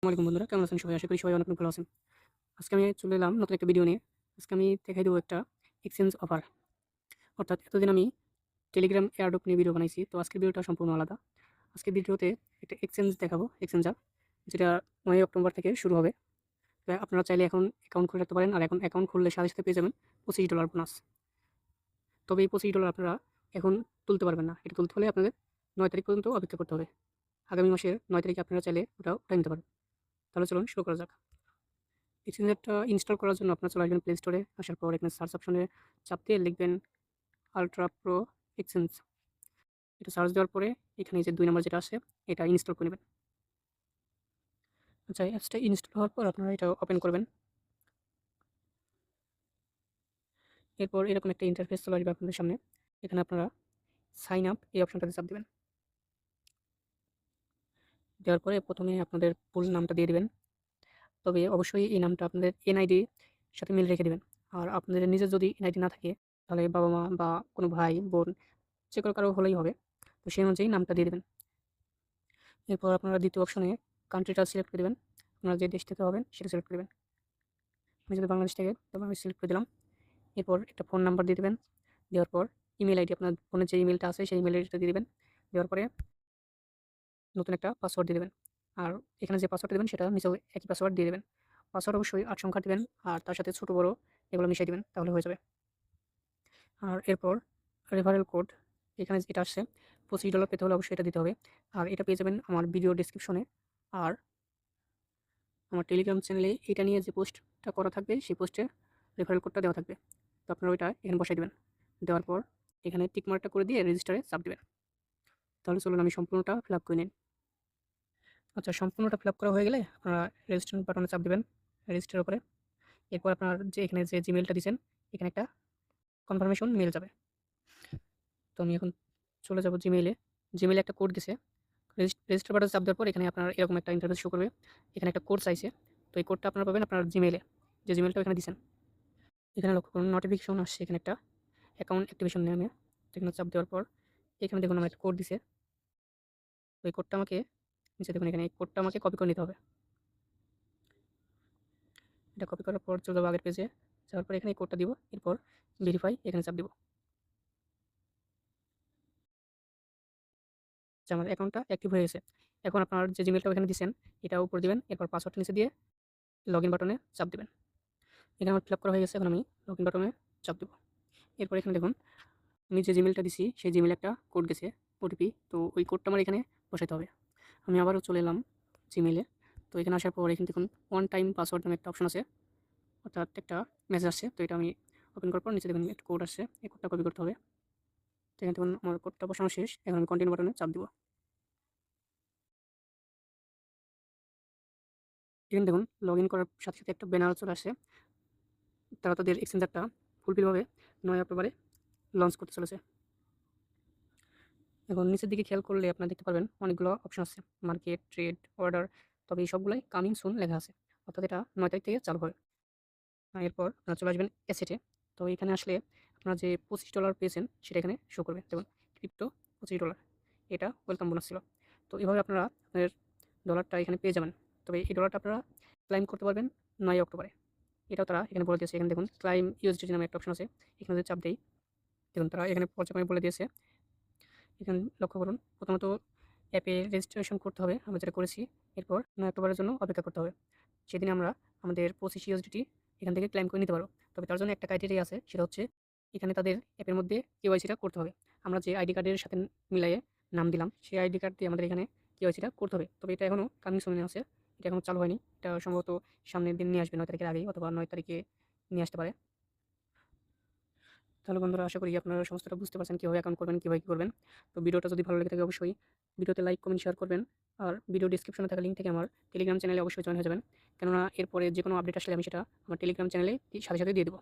আসসালামু আলাইকুম বন্ধুরা, কেমন আছেন সবাই? আশা করি সবাই অনেক ভালো আছেন। আজকে আমি চলে এলাম নতুন একটা ভিডিও নিয়ে। আজকে আমি দেখাই দেবো একটা এক্সচেঞ্জ অফার। অর্থাৎ এতদিন আমি টেলিগ্রাম এয়ারড্রপ নিয়ে ভিডিও বানাইছি। তো আজকের ভিডিওটা সম্পূর্ণ আলাদা। আজকের ভিডিওতে একটা এক্সচেঞ্জ দেখাবো, এক্সচেঞ্জার, যেটা 9 অক্টোবর থেকে শুরু হবে। তো আপনারা চাইলে এখন অ্যাকাউন্ট খুলে রাখতে পারেন। আর এখন অ্যাকাউন্ট খুললে সাথে, সাথে পেয়ে যাবেন $25 বোনাস। তবে এই $25 আপনারা এখন তুলতে পারবেন না। এটা তুলতে হলে আপনাদের 9 তারিখ পর্যন্ত অপেক্ষা করতে হবে। আগামী মাসের 9 তারিখে আপনারা চাইলে ওটা উঠায় নিতে পারেন। তাহলে চলুন শুরু করা যাক। এক্সচেঞ্জারটা ইনস্টল করার জন্য আপনার চলে আসবেন প্লে স্টোরে। আসার পর এখানে সার্চ অপশনে চাপ দিয়ে লিখবেন আলট্রা প্রো এক্সচেঞ্জ। এটা সার্চ দেওয়ার পরে এখানে যে 2 নম্বর যেটা আছে এটা ইনস্টল করে নেবেন। আচ্ছা, অ্যাপসটা ইনস্টল হওয়ার পর আপনারা এটা ওপেন করবেন। এরপর এরকম একটা ইন্টারফেস চলে আসবে আপনাদের সামনে। এখানে আপনারা সাইন আপ এই অপশনটাতে চাপ দেবেন। দেওয়ার পরে প্রথমে আপনাদের ফুল নামটা দিয়ে দিবেন। তবে অবশ্যই এই নামটা আপনাদের এনআইডি সাথে মিল রেখে দিবেন। আর আপনাদের নিজের যদি এনআইডি না থাকে তাহলে বাবা মা বা কোনো ভাই বোন যে কারো হলেই হবে। তো সেই অনুযায়ী নামটা দিয়ে দেবেন। এরপর আপনারা দ্বিতীয় অপশনে কান্ট্রিটা সিলেক্ট করে দেবেন। আপনারা যে দেশ থেকে হবেন সেটা সিলেক্ট করে দেবেন। আমি যদি বাংলাদেশ থেকে, তবে আমি সিলেক্ট করে দিলাম। এরপর একটা ফোন নাম্বার দিয়ে দেবেন। দেওয়ার পর ইমেল আইডি, আপনার ফোনের যে ইমেলটা আছে সেই ইমেল আইডিটা দিয়ে দেবেন। দেওয়ার পরে নতুন একটা পাসওয়ার্ড দিয়ে দেবেন। আর এখানে যে পাসওয়ার্ডটা দেবেন সেটা নিচেও একই পাসওয়ার্ড দিয়ে দেবেন। পাসওয়ার্ড অবশ্যই 8 সংখ্যার দিবেন আর তার সাথে ছোট বড় এগুলো মিশিয়ে দিবেন, তাহলে হয়ে যাবে। আর এরপর রেফারেল কোড, এখানে যেটা আসছে $25 পেতে হলে অবশ্যই এটা দিতে হবে। আর এটা পেয়ে যাবেন আমার ভিডিও ডেসক্রিপশনে। আর আমার টেলিগ্রাম চ্যানেলে এটা নিয়ে যে পোস্টটা করা থাকবে সেই পোস্টে রেফারেল কোডটা দেওয়া থাকবে। তো আপনারা ওইটা এখানে বসাই দেবেন। দেওয়ার পর এখানে টিক মার্কটা করে দিয়ে রেজিস্টারে চাপ দেবেন। তাহলে চলুন আমি সম্পূর্ণটা ফিল আপ করে নিন। আচ্ছা, সম্পূর্ণটা ফিল আপ করা হয়ে গেলে আপনারা রেজিস্টার বাটনে চাপ দেবেন, রেজিস্টারের উপরে। এরপর আপনার যে এখানে যে জিমেলটা দিয়েছেন এখানে একটা কনফার্মেশন মেল যাবে। তো আমি এখন চলে যাব জিমেইলে। জিমেইলে একটা কোড দিছে। রেজিস্টার বাটনে চাপ দেওয়ার পর এখানে আপনার এরকম একটা ইন্টারফেস শো করবে। এখানে একটা কোড চাইছে। তো এই কোডটা আপনারা পাবেন আপনার জিমেইলে, যে জিমেইলটা এখানে দিয়েছেন। এখানে লক্ষ্য করুন নোটিফিকেশন আসছে এখানে একটা অ্যাকাউন্ট অ্যাক্টিভেশন নামে। তো এখানে চাপ দেওয়ার পর এখানে দেখুন আমার একটা কোড দিছে। তো এই কোডটা আমাকে নিচে দেখুন এখানে এই কোডটা আমাকে কপি করে নিতে হবে। এটা কপি করার পর চলে যাবো আগের পেজে। যাওয়ার পর এখানে এই কোডটা দিব। এরপর ভেরিফাই এখানে চাপ দিব। যে আমার অ্যাকাউন্টটা অ্যাক্টিভ হয়ে গেছে। এখন আপনার যে জিমেইলটা ওখানে দিয়েছেন এটা উপরে দিবেন। এরপর পাসওয়ার্ডটা নিচে দিয়ে লগইন বাটনে চাপ দিবেন। এখানে আমার ফিল আপ করা হয়ে গেছে। এখন আমি লগইন বাটনে চাপ দেব। এরপর এখানে দেখুন আমি যে জিমেইলটা দিছি সেই জিমেইলে একটা কোড গেছে, ওটিপি। তো ওই কোডটা আমার এখানে বসাইতে হবে। আমি আবারও চলে এলাম জিমেইলে। তো এখানে আসার পর এখানে দেখুন ওয়ান টাইম পাসওয়ার্ড নামে একটা অপশন আছে, অর্থাৎ একটা মেসেজ আসছে। তো এটা আমি ওপেন করার পর নিচে দেখুন একটা কোড আসছে, এই কোডটা কপি করতে হবে। তো এখানে দেখুন আমার কোডটা বসানো শেষ। এখন আমি কন্টিনিউ বাটনে চাপ দিব। এখানে দেখুন লগ ইন করার সাথে সাথে একটা ব্যানার চলে আসছে। তারা তাদের এক্সচেঞ্জারটা ফুলফিলভাবে 9 অক্টোবরে লঞ্চ করতে চলেছে। এখন নিচের দিকে খেয়াল করলে আপনারা দেখতে পারবেন অনেকগুলো অপশন আছে, মার্কেট, ট্রেড, অর্ডার। তবে এই সবগুলাই কামিং সুন লেখা আছে, অর্থাৎ এটা 9 তারিখ থেকে চালু হবে। এরপর আপনারা চলে আসবেন অ্যাসেটে। তো এখানে আসলে আপনারা যে $25 পেয়েছেন সেটা এখানে শো করবে। দেখুন ক্রিপ্টো $25, এটা ওয়েলকাম বোনাস ছিল। তো এভাবে আপনারা আপনাদের ডলারটা এখানে পেয়ে যাবেন। তবে এই ডলারটা আপনারা ক্লাইম করতে পারবেন 9 অক্টোবরে। এটাও তারা এখানে বলে দিয়েছে। এখানে দেখুন ক্লাইম ইউএসডিটি নামে একটা অপশন আছে, এখানে যদি চাপ দেই দেখুন তারা এখানে পর্যায়ক্রমে বলে দিয়েছে। এখানে লক্ষ্য করুন প্রথমত অ্যাপে রেজিস্ট্রেশন করতে হবে, আমরা যেটা করেছি। এরপর 9 অক্টোবরের জন্য অপেক্ষা করতে হবে। সেদিন আমরা আমাদের 25 ইউএসডিটি এখান থেকে ক্লেম করে নিতে পারবো। তবে তার জন্য একটা ক্রাইটেরিয়া আছে, সেটা হচ্ছে এখানে তাদের অ্যাপের মধ্যে কেওয়াইসিটা করতে হবে। আমরা যে আইডি কার্ডের সাথে মিলাইয়ে নাম দিলাম সেই আইডি কার্ড দিয়ে আমাদের এখানে কেওয়াইসিটা করতে হবে। তবে এটা এখনও কামিং সুনে আছে, এটা এখনও চালু হয়নি। এটা সম্ভবত সামনের দিন নিয়ে আসবে, 9 তারিখের আগেই অথবা 9 তারিখে নিয়ে আসতে পারে। তাহলে বন্ধুরা আশা করি আপনারা সমস্তটা বুঝতে পারছেন কীভাবে অ্যাকাউন্ট করবেন, কীভাবে কী করবেন। তো ভিডিওটা যদি ভালো লেগে থাকে অবশ্যই ভিডিওতে লাইক, কমেন্ট, শেয়ার করবেন। আর ভিডিও ডিসক্রিপশনে থাকা লিঙ্ক থেকে আমার টেলিগ্রাম চ্যানেলে অবশ্যই জয়েন হয়ে যাবেন, কেননা এরপরে যে কোনো আপডেট আসলে আমি সেটা আমার টেলিগ্রাম চ্যানেলে সাথে সাথে দিয়ে দেবো।